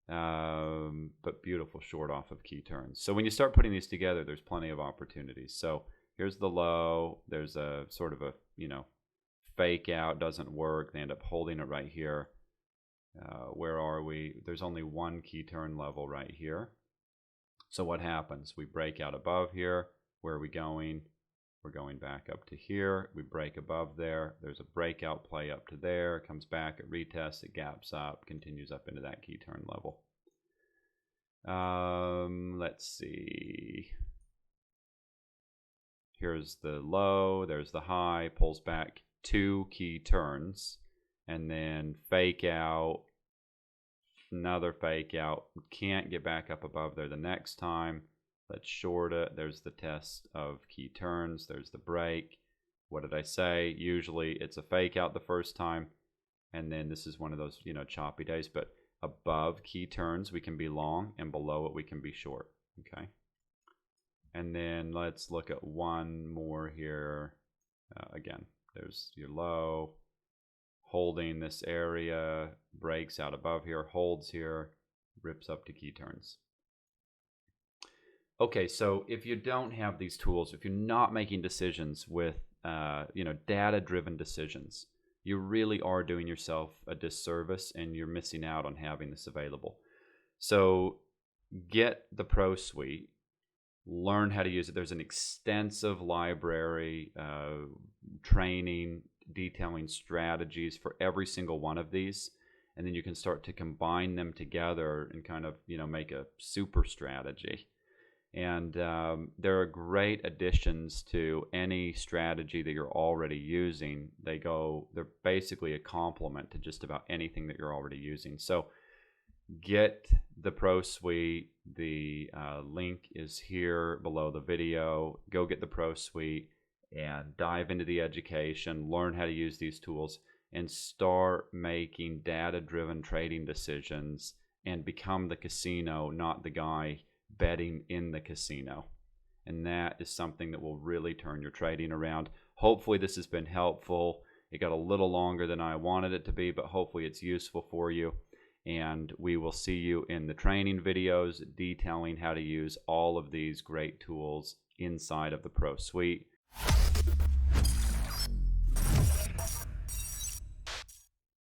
But beautiful short off of key turns. So when you start putting these together, there's plenty of opportunities. So here's the low. There's a sort of a, fake out, doesn't work. They end up holding it right here. Where are we? There's only one key turn level right here. So what happens? We break out above here. Where are we going? We're going back up to here. We break above there. There's a breakout play up to there. Comes back, it retests, it gaps up, continues up into that key turn level. Let's see. Here's the low. There's the high. Pulls back 2 key turns. And then fake out. Another fake out. Can't get back up above there the next time. Let's short it. There's the test of key turns. There's the break. What did I say? Usually it's a fake out the first time, and then this is one of those, choppy days, but above key turns we can be long, and below it we can be short, okay? And then let's look at one more here. Again, there's your low, holding this area, breaks out above here, holds here, rips up to key turns. Okay, so if you don't have these tools, if you're not making decisions with, data-driven decisions, you really are doing yourself a disservice, and you're missing out on having this available. So get the Pro Suite, learn how to use it. There's an extensive library, training, detailing strategies for every single one of these, and then you can start to combine them together and kind of, make a super strategy. And there are great additions to any strategy that you're already using. They're basically a complement to just about anything that you're already using. So get the Pro Suite. The link is here below the video. Go get the Pro Suite and dive into the education, learn how to use these tools, and start making data-driven trading decisions and become the casino, not the guy betting in the casino. And that is something that will really turn your trading around. Hopefully this has been helpful. It got a little longer than I wanted it to be, but hopefully it's useful for you. And we will see you in the training videos detailing how to use all of these great tools inside of the Pro Suite.